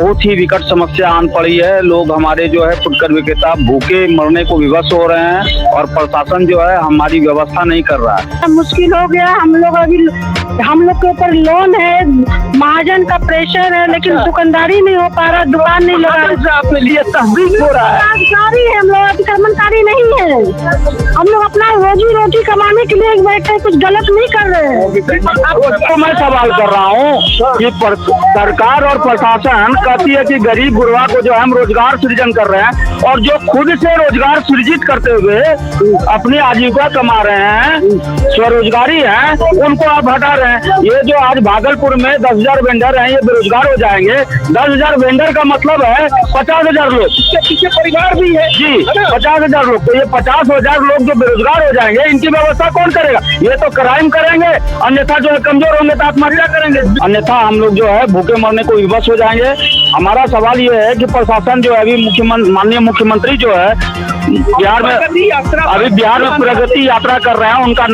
बहुत ही विकट समस्या आन पड़ी है। लोग हमारे जो है फुटकर विक्रेता भूखे मरने को विवश हो रहे हैं और प्रशासन जो है हमारी व्यवस्था नहीं कर रहा है। मुश्किल हो गया। हम लोग के ऊपर लोन है, महाजन का प्रेशर है, लेकिन दुकानदारी नहीं हो पा रहा, दुकान नहीं लगा रहा। अपने लिए तहरीक हो रहा है। रोजगारी है, हम लोग अतिक्रमणकारी नहीं है। हम लोग अपना रोजी रोटी कमाने के लिए बैठे, कुछ गलत नहीं कर रहे हैं। आपको मैं सवाल कर रहा हूँ कि सरकार और प्रशासन कहती है कि गरीब गुरबा को जो हम रोजगार सृजन कर रहे हैं, और जो खुद से रोजगार सृजित करते हुए अपनी आजीविका कमा रहे हैं, स्वरोजगारी है, उनको आप हटा रहे हैं। ये जो आज भागलपुर में 10,000 वेंडर हैं, ये बेरोजगार हो जाएंगे। 10,000 वेंडर का मतलब है 50,000 लोग, इसके पीछे परिवार भी है जी। 50,000 लोग, तो ये 50,000 लोग जो बेरोजगार हो जाएंगे, इनकी व्यवस्था कौन करेगा? ये तो क्राइम करेंगे, अन्यथा जो है कमजोर होंगे तो आत्महत्या करेंगे, अन्यथा हम लोग जो है भूखे मरने को विवश हो जाएंगे। हमारा सवाल ये है कि प्रशासन जो है अभी माननीय मुख्यमंत्री जो है बिहार में प्रगति यात्रा कर रहे हैं। उनका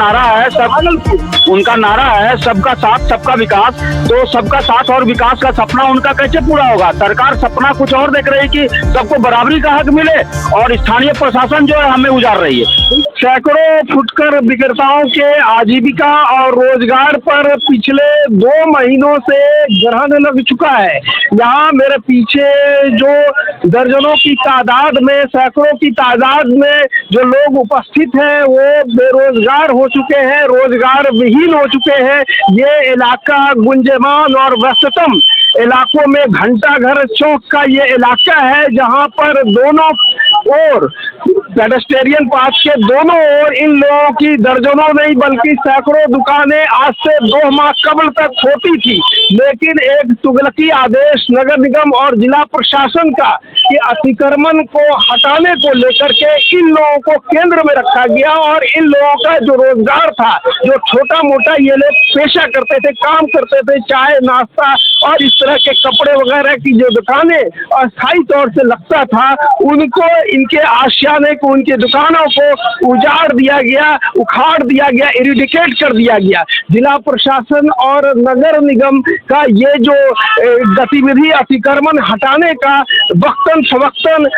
नारा है सबका साथ सबका विकास। तो सबका साथ और विकास का सपना उनका कैसे पूरा होगा? सरकार सपना कुछ और देख रही है कि सबको बराबरी का हक मिले, और स्थानीय प्रशासन जो है हमें उजाड़ रही है। सैकड़ों फुटकर विक्रेताओं के आजीविका और रोजगार पर पिछले 2 महीनों से ग्रहण लग चुका है। यहाँ मेरे पीछे जो दर्जनों की तादाद में, सैकड़ों की तादाद में जो लोग उपस्थित हैं, वो बेरोजगार हो चुके हैं, रोजगार विहीन हो चुके हैं। ये इलाका गुंजयमान और व्यस्ततम इलाकों में घंटा घर चौक का ये इलाका है, जहाँ पर दोनों ओर पेडेस्टेरियन पाथ के दोनों ओर इन लोगों की दर्जनों नहीं बल्कि सैकड़ों दुकानें आज से 2 माह कबल तक होती थी। लेकिन एक तुगलकी आदेश नगर निगम और जिला प्रशासन का कि अतिक्रमण को हटाने को लेकर के इन लोगों को केंद्र में रखा गया, और इन लोगों का जो रोजगार था, जो छोटा मोटा ये लोग पेशा करते थे, काम करते थे, चाय नाश्ता और इस तरह के कपड़े वगैरह की जो दुकानें अस्थायी तौर से लगता था, उनको, इनके आशियाने को, उनकी दुकानों को उजाड़ दिया गया, उखाड़ दिया गया, इरिडिकेट कर दिया गया। जिला प्रशासन और नगर निगम का ये जो गतिविधि अतिक्रमण हटाने का वक्तन सवक्तन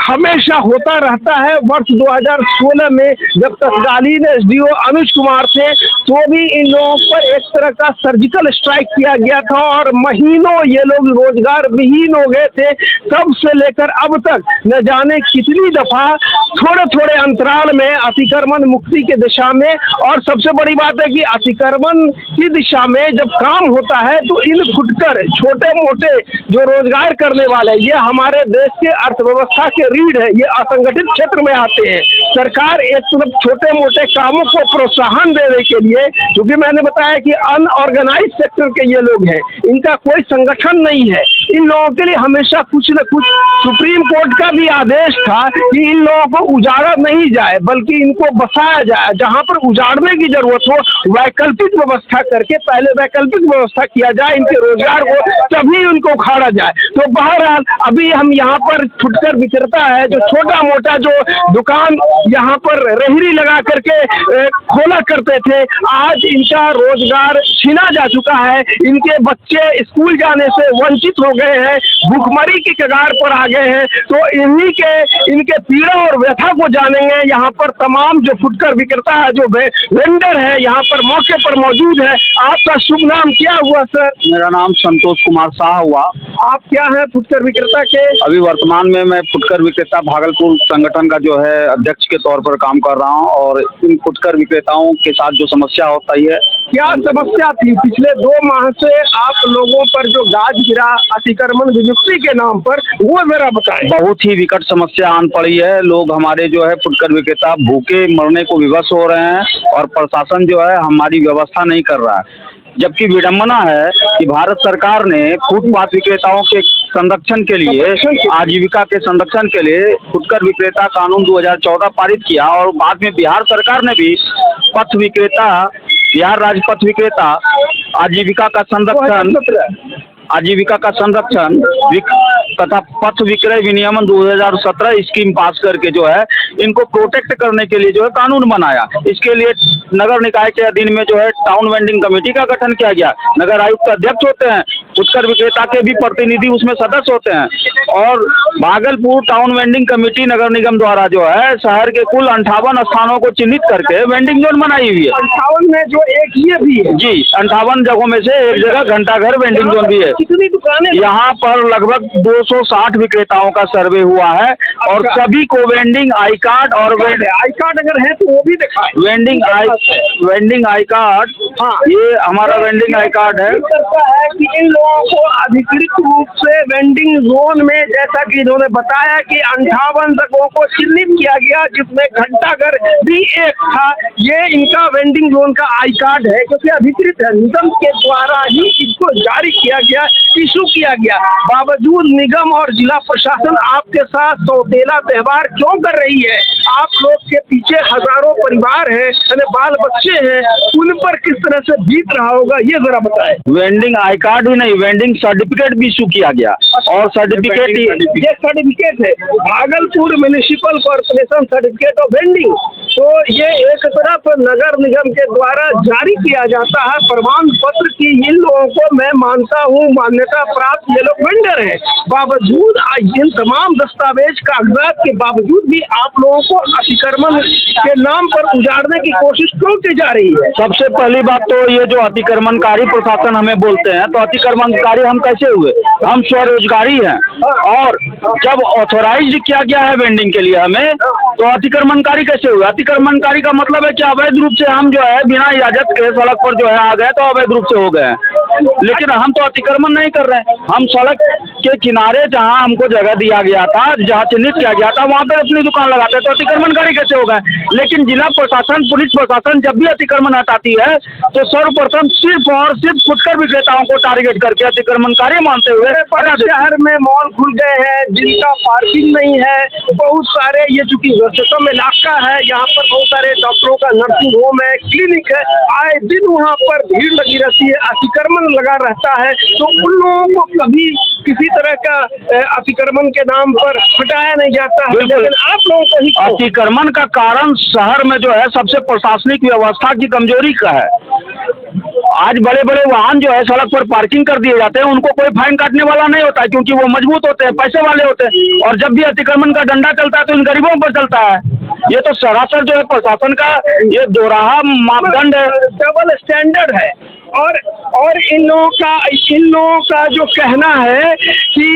हमेशा होता रहता है। वर्ष 2016 में जब तत्कालीन SDO अनुज कुमार थे, तो भी इन लोगों पर एक तरह का सर्जिकल स्ट्राइक किया गया था, और महीनों ये लोग रोजगार विहीन हो गए थे। तब से लेकर अब तक न जाने कितनी दफा थोड़े थोड़े अंतराल में अतिक्रमण मुक्ति की दिशा में, और सबसे बड़ी बात है कि अतिक्रमण की दिशा में जब काम होता है तो इन फुटकर छोटे मोटे जो रोजगार करने वाले, ये हमारे देश के अर्थव्यवस्था के रीढ़ है, ये असंगठित क्षेत्र में आते हैं। सरकार एक तरफ छोटे मोटे कामों को प्रोत्साहन देने के लिए, क्योंकि मैंने बताया कि अनऑर्गेनाइज सेक्टर के ये लोग हैं, इनका कोई संगठन नहीं है, इन लोगों के लिए हमेशा कुछ न कुछ, सुप्रीम कोर्ट का भी आदेश था कि इन लोगों को उजाड़ा नहीं जाए बल्कि इनको बसाया जाए। जहां पर उजाड़ने की जरूरत हो, वैकल्पिक व्यवस्था करके पहले वैकल्पिक व्यवस्था किया जाए इनके रोजगार को, तभी उनको उखाड़ा जाए। तो बहरहाल अभी हम यहाँ पर फुटकर विक्रेता है, जो छोटा मोटा जो दुकान यहाँ पर रेहड़ी लगा करके खोला करते थे, आज इनका रोजगार छीना जा चुका है। इनके बच्चे स्कूल जाने से वंचित हो गए हैं, भूखमरी की कगार पर आ गए हैं। तो इनके पीड़ा और व्यथा को जानेंगे यहाँ पर तमाम जो फुटकर विक्रेता है, जो वेंडर है, यहाँ पर मौके पर मौजूद है। आपका शुभ नाम क्या हुआ सर? मेरा नाम संतोष कुमार शाह हुआ। आप क्या है फुटकर विक्रेता के? अभी वर्तमान में मैं फुटकर विक्रेता भागलपुर संगठन का जो है अध्यक्ष के तौर पर काम कर रहा हूँ, और इन फुटकर विक्रेताओं के साथ जो समस्या होता है, क्या समस्या थी पिछले 2 माह से आप लोगों पर जो गाज गिरा अतिक्रमण विमुक्ति के नाम पर, वो जरा बताएं। बहुत ही विकट समस्या आन पड़ी है। लोग हमारे जो है फुटकर विक्रेता भूखे मरने को विवश हो रहे हैं, और प्रशासन जो है हमारी व्यवस्था नहीं कर रहा है। जबकि विडंबना है कि भारत सरकार ने फुटपाथ विक्रेताओं के संरक्षण के लिए, आजीविका के संरक्षण के लिए फुटकर विक्रेता कानून 2014 पारित किया, और बाद में बिहार सरकार ने भी पथ विक्रेता, बिहार राज्य पथ विक्रेता आजीविका का संरक्षण तथा पथ विक्रय विनियमन 2017 स्कीम पास करके जो है इनको प्रोटेक्ट करने के लिए जो है कानून बनाया। इसके लिए नगर निकाय के अधीन में जो है टाउन वेंडिंग कमेटी का गठन किया गया। नगर आयुक्त अध्यक्ष होते हैं, फुटकर विक्रेता के भी प्रतिनिधि उसमें सदस्य होते हैं। और भागलपुर टाउन वेंडिंग कमेटी नगर निगम द्वारा जो है शहर के कुल 58 स्थानों को चिन्हित करके वेंडिंग जोन बनाई हुई है। 58 में जो एक ये भी है जी, 58 जगहों में से एक जगह घंटाघर वेंडिंग जोन भी है। कितनी दुकानें यहाँ पर लगभग 260 विक्रेताओं का सर्वे हुआ है और सभी को वेंडिंग आई कार्ड और आई कार्ड अगर है तो वो भी दिखाए। वेंडिंग आई कार्ड, हाँ, ये हमारा वेंडिंग आई कार्ड है। करता है कि इन लोगों को अधिकृत रूप से वेंडिंग जोन में, जैसा कि इन्होंने बताया कि 58 जगहों को चिन्हित किया गया जिसमें घंटाघर भी एक था। ये इनका वेंडिंग जोन का आई कार्ड है क्योंकि अधिकृत है, निगम के द्वारा ही इसको जारी किया गया, इशू किया गया। बावजूद निगम और जिला प्रशासन आपके साथ सौतेला व्यवहार क्यों कर रही है? आप लोग के पीछे हजारों परिवार है, बाल बच्चे हैं, उन पर किस तरह से बीत रहा होगा ये जरा बताएं। वेंडिंग आई कार्ड ही नहीं, वेंडिंग सर्टिफिकेट भी इशू किया गया और सर्टिफिकेट ये सर्टिफिकेट है Bhagalpur municipal corporation certificate of vending. तो ये एक तरफ नगर निगम के द्वारा जारी किया जाता है प्रमाण पत्र की इन लोगों को मैं मानता हूँ मान्यता प्राप्त ये लोग वेंडर है, बावजूद इन तमाम दस्तावेज कागजात के बावजूद भी आप लोगों को अतिक्रमण के नाम पर उजाड़ने की कोशिश क्यों की जा रही है? सबसे पहली बात तो ये जो अतिक्रमणकारी प्रशासन हमें बोलते हैं, तो अतिक्रमणकारी हम कैसे हुए? हम स्वरोजगारी हैं और जब ऑथोराइज किया गया है वेंडिंग के लिए हमें, तो अतिक्रमणकारी कैसे हुए? अतिक्रमणकारी का मतलब है कि अवैध रूप से हम जो है बिना इजाजत के सड़क पर जो है आ गए तो अवैध रूप से हो गए हैं। लेकिन हम तो अतिक्रमण नहीं कर रहे हैं, हम सड़क के किनारे जहां हमको जगह दिया गया था, जहां चिन्हित किया गया था वहां पर अपनी दुकान लगाते हैं, तो अतिक्रमणकारी कैसे हो गए? लेकिन जिला प्रशासन, पुलिस प्रशासन जब भी अतिक्रमण हटाती है तो सर्वप्रथम सिर्फ और सिर्फ फुटकर विक्रेताओं को टारगेट करके अतिक्रमणकारी मानते हुए शहर में मॉल खुल गए हैं जिनका पार्किंग नहीं है, बहुत सारे ये चूंकि व्यस्ततम इलाका है, यहाँ पर बहुत सारे डॉक्टरों का नर्सिंग होम है, क्लिनिक है, आए दिन वहाँ पर भीड़ लगी रहती है, अतिक्रमण लगा रहता है। तो उन लोगों को कभी किसी तरह का अतिक्रमण के नाम पर हटाया नहीं जाता है, लेकिन आप लोगों को ही अतिक्रमण का कारण शहर में जो है सबसे प्रशासनिक व्यवस्था की कमजोरी का है। आज बड़े बड़े वाहन जो है सड़क पर पार्किंग कर दिए जाते हैं, उनको कोई फाइन काटने वाला नहीं होता है क्योंकि वो मजबूत होते हैं, पैसे वाले होते हैं। और जब भी अतिक्रमण का डंडा चलता है तो इन गरीबों पर चलता है। ये तो सरासर जो है प्रशासन का ये दोहराहा मापदंड है, डबल स्टैंडर्ड है। और इन लोगों का जो कहना है कि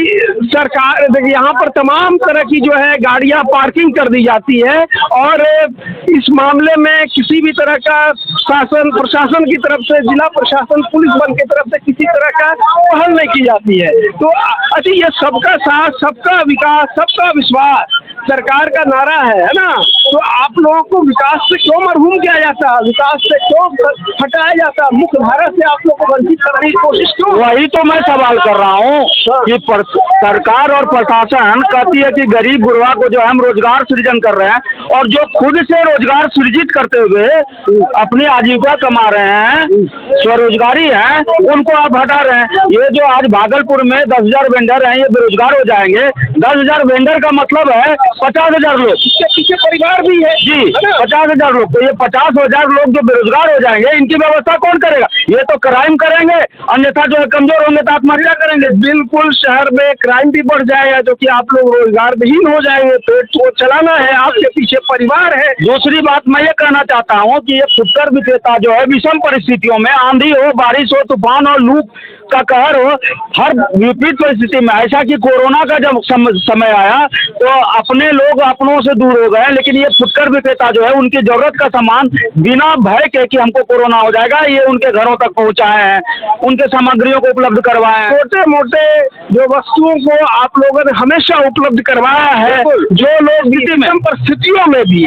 सरकार देखिए यहाँ पर तमाम तरह की जो है गाड़ियां पार्किंग कर दी जाती है और इस मामले में किसी भी तरह का प्रशासन की तरफ से, जिला प्रशासन, पुलिस बल की तरफ से किसी तरह का पहल नहीं की जाती है। तो अच्छा, ये सबका साथ, सबका विकास, सबका विश्वास सरकार का नारा है ना? तो आप लोगों को विकास से क्यों मरहूम किया जाता है, विकास से क्यों हटाया जाता है, मुख्य धारा से आप लोग को वंचित करने की कोशिश क्यों? वही तो मैं सवाल कर रहा हूँ कि सरकार और प्रशासन कहती है कि गरीब गुरबा को जो हम रोजगार सृजन कर रहे हैं और जो खुद से रोजगार सृजित करते हुए अपनी आजीविका कमा रहे हैं, स्वरोजगारी है, उनको आप हटा रहे हैं। ये जो आज भागलपुर में 10,000 वेंडर हैं, ये बेरोजगार हो जाएंगे। 10,000 वेंडर का मतलब है 50,000 लोग, इसके पीछे परिवार भी है जी, 50,000 लोग। तो ये 50,000 लोग जो बेरोजगार हो जाएंगे, इनकी व्यवस्था कौन करेगा? ये तो क्राइम करेंगे, अन्यथा जो है कमजोर होंगे तो आत्महत्या करेंगे। बिल्कुल, शहर में क्राइम भी बढ़ जाएगा क्योंकि आप लोग रोजगार विहीन हो जाएंगे, पेट को चलाना है, आपके पीछे परिवार है। दूसरी बात मैं ये कहना चाहता हूँ कि ये फुटकर विक्रेता जो है विषम परिस्थितियों में, आंधी हो, बारिश हो, तूफान और लू का कहर हो, हर विपरीत परिस्थिति में, ऐसा कि कोरोना का जब समय आया तो अपने लोग अपनों से दूर हो गए, लेकिन ये फुटकर विक्रेता जो है उनकी जरूरत का सामान बिना भय के कि हमको कोरोना हो जाएगा, ये उनके घरों तक पहुंचाए हैं, उनके सामग्रियों को उपलब्ध करवाए हैं। छोटे मोटे जो वस्तुओं को आप लोगों ने हमेशा उपलब्ध करवाया है, जो लोग विषम परिस्थितियों में भी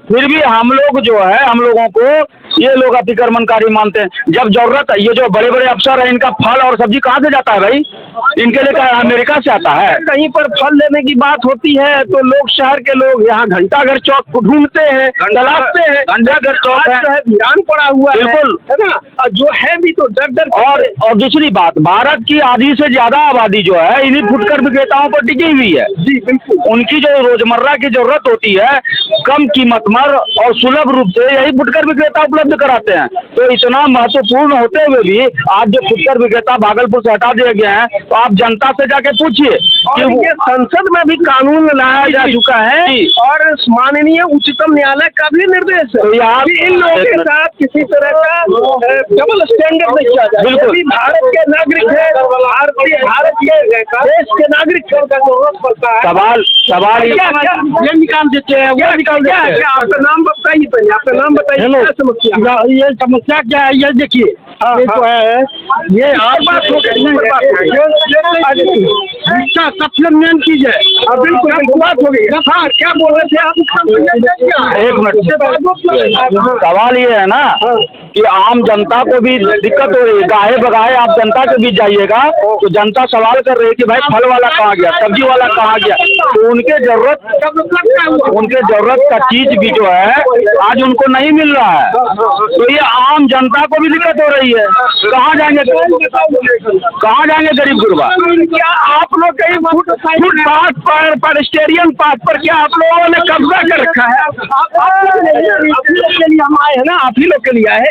फिर भी हम लोग जो है, हम लोगों को ये लोग अतिक्रमणकारी मानते हैं। जब जरूरत है, ये जो बड़े बड़े अफसर है, इनका फल और सब्जी कहाँ से जाता है भाई? इनके लिए अमेरिका से आता है। कहीं पर फल लेने की बात होती है तो लोग, शहर के लोग यहाँ घंटाघर चौक को ढूंढते हैं, तलाशते हैं। घंटाघर चौक है, ध्यान पड़ा हुआ है, बिल्कुल, है ना? जो है भी तो डर और दूसरी बात, भारत की आधी से ज्यादा आबादी जो है इन्हीं फुटकर विक्रेताओं पर टिकी हुई है। जी बिल्कुल, उनकी जो रोजमर्रा की जरूरत होती है कम कीमत पर और सुलभ रूप से यही फुटकर विक्रेता उपलब्ध उपलब्ध कराते हैं। तो इतना महत्वपूर्ण होते हुए भी आज जो फुटकर विक्रेता भागलपुर से हटा दिए गए हैं, तो आप जनता से जाके पूछिए कि और ये संसद में भी कानून लाया जा चुका है और माननीय उच्चतम न्यायालय का भी निर्देश है कि इन लोगों के साथ किसी तरह का डबल स्टैंडर्ड नहीं किया जाए। बिल्कुल। भी भारत के नागरिक है, भारत के देश के नागरिक का जरूरत पड़ता है। सवाल ये निकाल देते हैं, वो निकाल देते हैं। आपका नाम बताइए पहले, आपका नाम बताइए। हेलो, क्या समस्या? ये समस्या क्या है? ये देखिए, ये जो है ये और बात हो गई, इसका सप्लीमेंट कीजिए। बिल्कुल बात हो गई। हाँ, क्या बोल रहे थे आप? एक मिनट, सवाल ये है ना कि आम जनता को भी दिक्कत हो रही है। गाहे बगाहे आप जनता के बीच जाइएगा तो जनता सवाल कर रही है कि भाई फल वाला कहाँ गया, सब्जी वाला कहाँ गया। तो उनके जरूरत का चीज भी जो है आज उनको नहीं मिल रहा है। तो ये आम जनता को भी दिक्कत हो रही है। कहाँ जाएंगे गरीब गुरबा? क्या आप लोग कहीं फुटपाथ पर, पेडेस्टेरियन पाथ पर क्या आप लोगों ने कब्जा कर रखा है? आप ही लोग के लिए हम आए हैं ना, आप ही लोग के लिए आए हैं।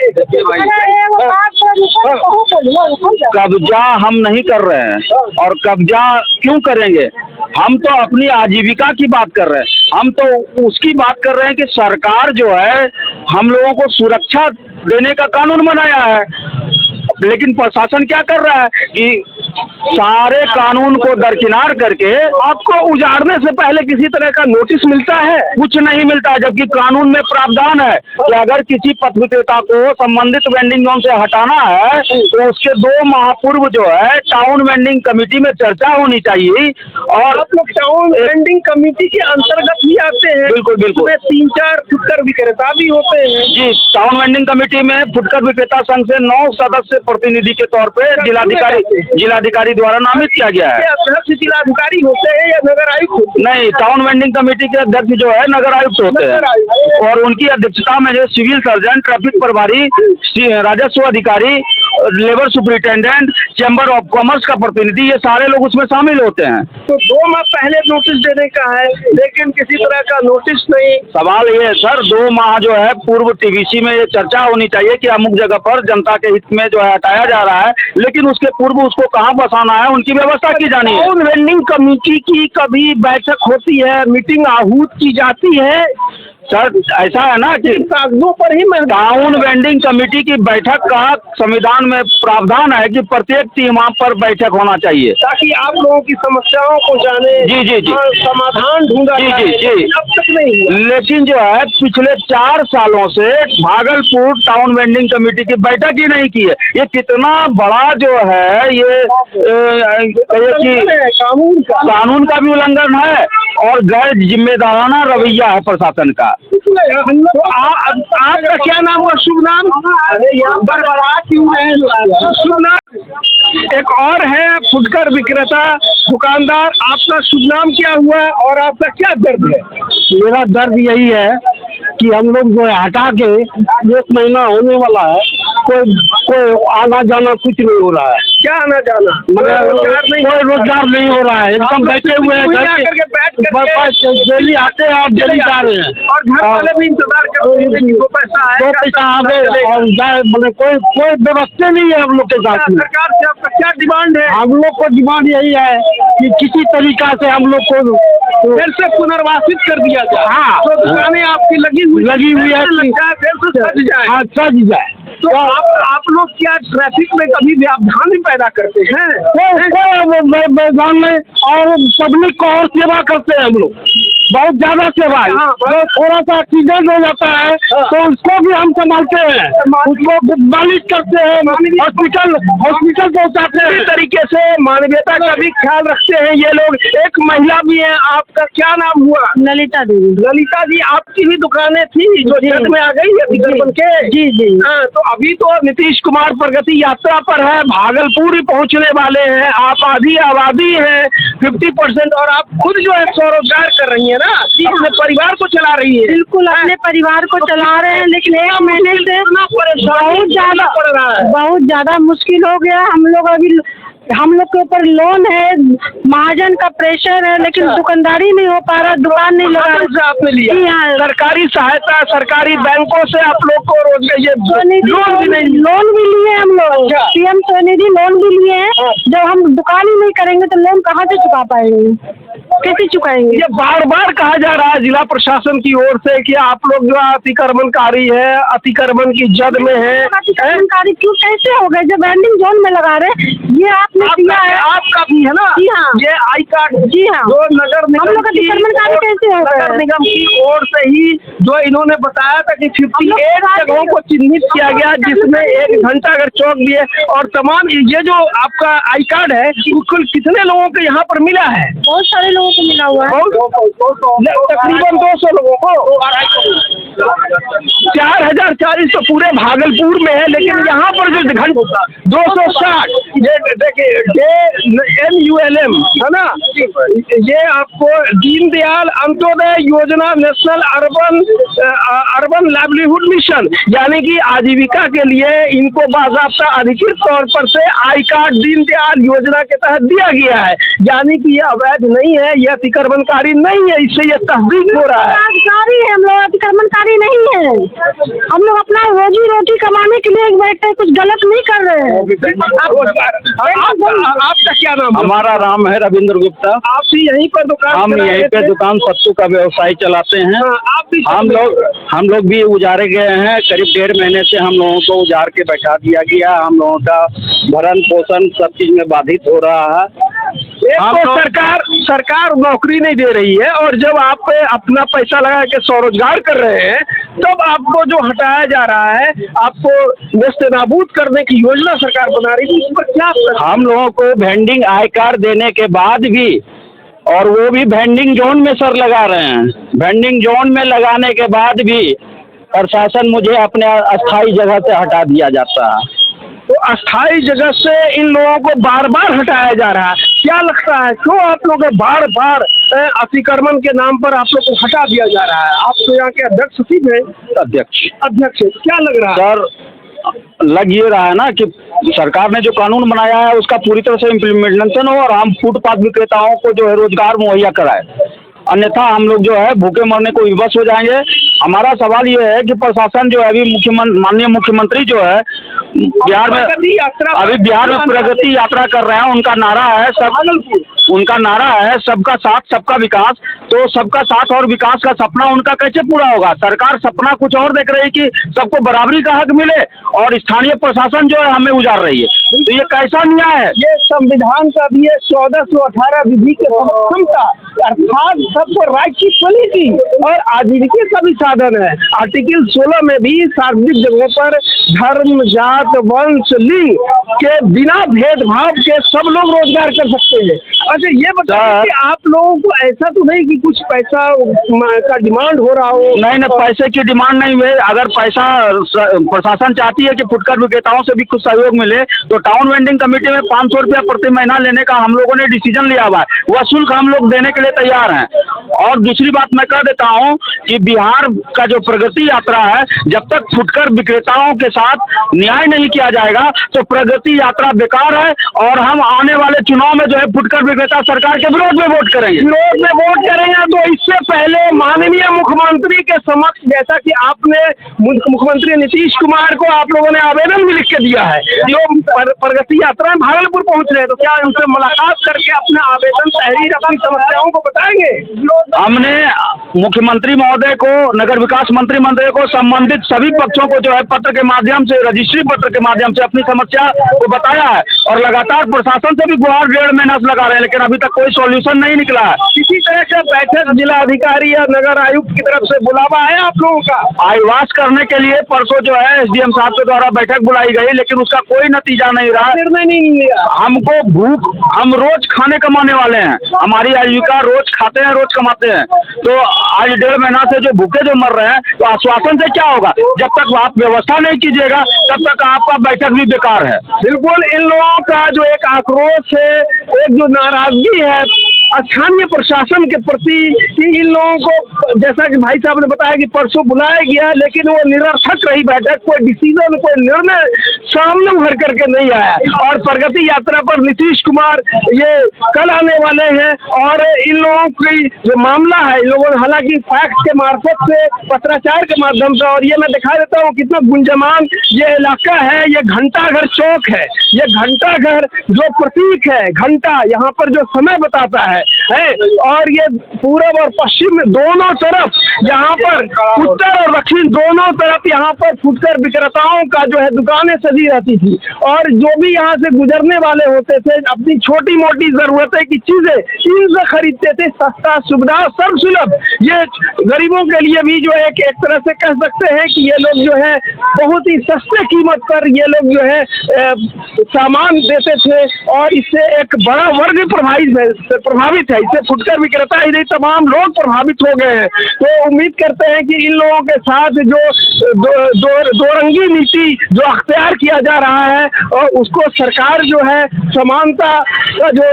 कब्जा हम नहीं कर रहे हैं, और कब्जा क्यों करेंगे? हम तो अपनी आजीविका की बात कर रहे हैं। हम तो उसकी बात कर रहे हैं कि सरकार जो है हम लोगों को सुरक्षा देने का कानून बनाया है, लेकिन प्रशासन क्या कर रहा है कि सारे कानून को दरकिनार करके आपको उजाड़ने से पहले किसी तरह का नोटिस मिलता है? कुछ नहीं मिलता, जबकि कानून में प्रावधान है कि अगर किसी पथ विक्रेता को संबंधित वेंडिंग जोन से हटाना है तो उसके 2 माह पूर्व जो है टाउन वेंडिंग कमेटी में चर्चा होनी चाहिए। और आप लोग टाउन वेंडिंग कमेटी के अंतर्गत ही आते हैं? बिल्कुल बिल्कुल। 3-4 फुटकर विक्रेता भी होते हैं जी, टाउन वेंडिंग कमेटी में फुटकर विक्रेता संघ से 9 सदस्य प्रतिनिधि के तौर पे जिलाधिकारी द्वारा नामित किया गया है। अध्यक्ष जिलाधिकारी होते हैं या नगर आयुक्त? नहीं, टाउन वेंडिंग कमेटी के अध्यक्ष जो है नगर आयुक्त होते हैं, और उनकी अध्यक्षता में जो सिविल सर्जन, ट्रैफिक प्रभारी, राजस्व अधिकारी, labour superintendent, chamber of commerce का प्रतिनिधि, ये सारे लोग उसमें शामिल होते हैं। तो 2 माह पहले नोटिस देने का है, लेकिन किसी तरह का नोटिस नहीं। सवाल ये है सर, 2 माह जो है पूर्व टीवीसी में ये चर्चा होनी चाहिए कि अमुक जगह पर जनता के हित में जो है हटाया जा रहा है, लेकिन उसके पूर्व उसको कहाँ बसाना है उनकी व्यवस्था की जानी है। टाउन वेंडिंग कमेटी की कभी बैठक होती है, मीटिंग आहूत की जाती है? सर ऐसा है ना कि कागजों पर ही टाउन वेंडिंग कमेटी की बैठक का संविधान में प्रावधान है कि प्रत्येक तिमाही पर बैठक होना चाहिए, ताकि आप लोगों की समस्याओं को जाने, जी और समाधान ढूंढा जाए। जी। अब तक नहीं हुआ। लेकिन जो है पिछले 4 सालों से भागलपुर टाउन वेंडिंग कमेटी की बैठक ही नहीं की है। ये कितना बड़ा जो है ये कानून का भी उल्लंघन है और गैर जिम्मेदाराना रवैया है प्रशासन का। तो आपका क्या नाम हुआ? शुभ नाम? शुभ नाम। एक और है फुटकर विक्रेता दुकानदार, आपका शुभ नाम क्या हुआ और आपका क्या दर्द है? मेरा दर्द यही है कि हम लोग जो है हटा के 1 महीना होने वाला है, कोई आना जाना कुछ नहीं हो रहा है। क्या आना जाना? कोई रोजगार नहीं हो रहा है, एकदम बैठे हुए हैं डेली आते हैं और डेली जा रहे हैं, और घर वाले भी इंतजार कर रहे हैं कि 2 पैसा आए, 2 पैसा आवे और जाए। मतलब कोई व्यवस्था नहीं है हम लोग के साथ में। सरकार से आपका क्या डिमांड है? हम लोग को डिमांड यही है कि किसी तरीका से हम लोग को फिर से पुनर्वासित कर दिया जाए। हाँ, तो दुकानें आपकी लगी हुई है, फिर से सज जाए। हाँ, सज जाए। तो आप लोग क्या ट्रैफिक में कभी व्यवधान नहीं पैदा करते हैं? कोई मैदान में और पब्लिक को और सेवा करते हैं हम लोग, बहुत ज्यादा सेवा है। तो थोड़ा सा एक्सीडेंट हो जाता है तो उसको भी हम संभालते हैं, उसको मालिश करते हैं, हॉस्पिटल पहुँचाते हैं। इसी तरीके से मानवीयता का भी ख्याल रखते हैं ये लोग। एक महिला भी है, आपका क्या नाम हुआ? ललिता देवी। ललिता जी, आपकी भी दुकानें थी जो जट में आ गई है बिगड़ बन के? जी। हाँ, तो अभी तो नीतीश कुमार प्रगति यात्रा पर है, भागलपुर ही पहुंचने वाले हैं। आप आधी आबादी है 50%, और आप खुद जो है स्वरोजगार कर रही है ना, अपने परिवार को चला रही है। बिल्कुल अपने परिवार को चला रहे हैं, लेकिन 1 महीने से बहुत ज्यादा मुश्किल हो गया। हम लोग अभी हम लोग के ऊपर लोन है, महाजन का प्रेशर है, लेकिन दुकानदारी नहीं हो पा रहा, दुकान नहीं लगा कहाँ से आपने लिया? जी हाँ। सरकारी सहायता, सरकारी बैंकों से आप लोग को रोजगार ये लोन भी नहीं? लोन भी लिए हम लोग, पीएम स्वनिधि लोन भी लिए हैं। जब हम दुकान ही नहीं करेंगे तो लोन कहाँ से चुका पाएंगे, कैसे चुकाएंगे? ये बार बार कहा जा रहा है जिला प्रशासन की ओर से कि आप लोग जो अतिक्रमणकारी है, अतिक्रमण की जद में है। अतिक्रमणकारी क्यों कैसे हो गए? जब वेंडिंग जोन में लगा रहे, ये आपने दिया है, आपका भी है ना? जी हाँ। ये आई कार्ड जी हाँ। जो नगर हम लोग निगम अतिक्रमणकारी कैसे हो गए? नगर निगम की ओर से ही जो इन्होंने बताया था कि 58 जगहों को चिन्हित किया गया, जिसमें 1 घंटाघर चौक भी है, और तमाम ये जो आपका आई कार्ड है कुल कितने लोगों को यहाँ पर मिला है? बहुत सारे लोगों को मिला हुआ है, तकरीबन 200 लोगों को। 4040 तो पूरे भागलपुर में है, लेकिन यहाँ पर जो 260 ये देखिए NULM है ना, ये आपको दीनदयाल अंत्योदय योजना, नेशनल अर्बन लाइवलीहुड मिशन, यानी कि आजीविका के लिए इनको बाज़ाब्ता अधिकृत तौर पर से आई कार्ड दीनदयाल योजना के तहत दिया गया है। यानी कि ये अवैध नहीं है, ये अतिक्रमणकारी नहीं है, इससे ये तस्दीक हो रहा है। अतिक्रमणकारी है हम लोग, अतिक्रमणकारी नहीं है। हम लोग अपना रोजी रोटी कमाने के लिए बैठे, कुछ गलत नहीं कर रहे हैं। आपका क्या नाम है? हमारा नाम है रविंद्र गुप्ता। आप भी यहीं पर दुकान हम चला यहीं रहे पे थे? दुकान सत्तू का व्यवसाय चलाते हैं। हाँ, आप भी हम लोग भी उजारे गए हैं। करीब 1.5 महीने से हम लोगों को उजार के बैठा दिया गया। हम लोगों का भरण पोषण सब चीज में बाधित हो रहा है। एक तो सरकार नौकरी नहीं दे रही है, और जब आप अपना पैसा लगा के स्वरोजगार कर रहे हैं, तब आपको जो हटाया जा रहा है, आपको नेस्तनाबूद करने की योजना सरकार बना रही है। इस पर क्या? हम लोगों को वेंडिंग आई कार्ड देने के बाद भी, और वो भी वेंडिंग जोन में सर लगा रहे हैं। वेंडिंग जोन में लगाने के बाद भी प्रशासन मुझे अपने अस्थायी जगह से हटा दिया जाता है। तो अस्थायी जगह से इन लोगों को बार बार हटाया जा रहा है। क्या लगता है क्यों आप लोग बार बार अतिक्रमण के नाम पर आप लोग को हटा दिया जा रहा है? आप तो यहाँ के अध्यक्ष सचिव हैं। अध्यक्ष क्या लग रहा है सर? लग ये रहा है ना कि सरकार ने जो कानून बनाया है उसका पूरी तरह से इम्प्लीमेंटेशन हो, और हम फुटपाथ विक्रेताओं को जो है रोजगार मुहैया कराए। अन्यथा हम लोग जो है भूखे मरने को विवश हो जाएंगे। हमारा सवाल ये है कि प्रशासन जो है अभी माननीय मुख्यमंत्री जो है बिहार में प्रगति यात्रा कर रहे हैं। उनका नारा है सबका साथ सबका विकास। तो सबका साथ और विकास का सपना उनका कैसे पूरा होगा? सरकार सपना कुछ और देख रही है कि सबको बराबरी का हक मिले, और स्थानीय प्रशासन जो है हमें उजाड़ रही है। तो ये कैसा न्याय है? ये संविधान का भी 1418 विधि के समता, अर्थात सबको राइट की क्वालिटी और आजीविका का भी साधन है। आर्टिकल 16 में भी सार्वजनिक जगहों पर धर्म, जात, वंश, लिंग के बिना भेदभाव के सब लोग रोजगार कर सकते हैं। अच्छा ये बताइए कि आप लोगों को ऐसा तो नहीं कि कुछ पैसा का डिमांड हो रहा हो? नहीं, पैसे की डिमांड नहीं है। अगर पैसा प्रशासन चाहती है कि फुटकर विक्रेताओं से भी कुछ सहयोग मिले, तो टाउन वेंडिंग कमेटी में 500 रुपया प्रति महीना लेने का हम लोगों ने डिसीजन लिया हुआ है। वह शुल्क हम लोग देने के लिए तैयार हैं। और दूसरी बात मैं कह देता हूं कि बिहार का जो प्रगति यात्रा है, जब तक फुटकर विक्रेताओं के साथ न्याय नहीं किया जाएगा तो प्रगति यात्रा बेकार है। और हम आने वाले चुनाव में जो है फुटकर विक्रेता सरकार के विरोध में वोट करेंगे। तो इससे पहले माननीय मुख्यमंत्री के समक्ष, जैसा कि आपने मुख्यमंत्री नीतीश कुमार को आप लोगों ने आवेदन भी लिख के दिया है, जो प्रगति यात्रा में भागलपुर पहुंच रहे हैं, तो क्या उनसे मुलाकात करके अपना आवेदन तहरीर अपनी समस्याओं को बताएंगे? हमने मुख्यमंत्री महोदय को, नगर विकास मंत्री महोदय को, संबंधित सभी पक्षों को जो है पत्र के माध्यम से, रजिस्ट्री पत्र के माध्यम से अपनी समस्या को बताया है। और लगातार प्रशासन से भी गुहार 1.5 महीना से लगा रहे हैं, लेकिन अभी तक कोई सॉल्यूशन नहीं निकला है। किसी तरह का बैठक जिला अधिकारी या नगर आयुक्त की तरफ से बुलावा है आप लोगों का? आईवास करने के लिए परसों जो है SDM साहब के द्वारा बैठक बुलाई गई, लेकिन उसका कोई नतीजा नहीं रहा, निर्णय नहीं लिया। हमको भूख, हम रोज खाने कमाने वाले हैं, हमारी आजीविका रोज खाते हैं, रोज कमाते हैं। तो आज 1.5 महीना से जो भूखे जो मर रहे हैं, तो आश्वासन से क्या होगा? जब तक आप व्यवस्था नहीं कीजिएगा तब तक आपका बैठक भी बेकार है। बिल्कुल, इन लोगों का जो एक आक्रोश है, एक जो नाराजगी है स्थानीय प्रशासन के प्रति कि इन लोगों को, जैसा कि भाई साहब ने बताया कि परसों बुलाया गया, लेकिन वो निरर्थक रही बैठक, कोई डिसीजन, कोई निर्णय सामने उभर करके नहीं आया। और प्रगति यात्रा पर नीतीश कुमार ये कल आने वाले हैं और इन लोगों की जो मामला है, इन लोगों ने हालांकि फैक्स के मार्फत से, पत्राचार के माध्यम से, और ये मैं दिखा देता हूँ कितना गुंजमान ये इलाका है, ये घंटाघर चौक है, ये घंटाघर जो प्रतीक है, घंटा यहाँ पर जो समय बताता है और ये पूरब और पश्चिम में दोनों तरफ, यहाँ पर उत्तर और दक्षिण दोनों तरफ यहाँ पर फुटकर विक्रेताओं का जो है दुकानें सजी रहती थी और जो भी यहाँ से गुजरने वाले होते थे अपनी छोटी मोटी जरूरतें की चीजें इनसे खरीदते थे, सस्ता, सुविधा, सर्व सुलभ। ये गरीबों के लिए भी जो है एक तरह से कह सकते हैं कि ये लोग जो है बहुत ही सस्ते कीमत पर ये लोग जो है सामान देते थे और इससे एक बड़ा वर्ग प्रभावित है। इससे फुटकर विक्रेता ही नहीं, तमाम लोग प्रभावित हो गए हैं। तो उम्मीद करते हैं कि इन लोगों के साथ जो दो रंगी नीति जो अख्तियार किया जा रहा है और उसको सरकार जो है समानता का जो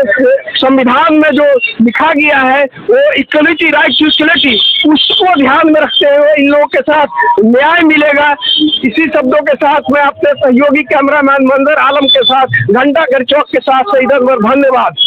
संविधान में जो लिखा गया है वो इक्वलिटी, राइट टू इक्वलिटी, उसको ध्यान में रखते हुए इन लोगों के साथ न्याय मिलेगा। इसी शब्दों के साथ मैं अपने सहयोगी कैमरामैन मंजर आलम के साथ घंटाघर चौक के साथ से इधर धन्यवाद।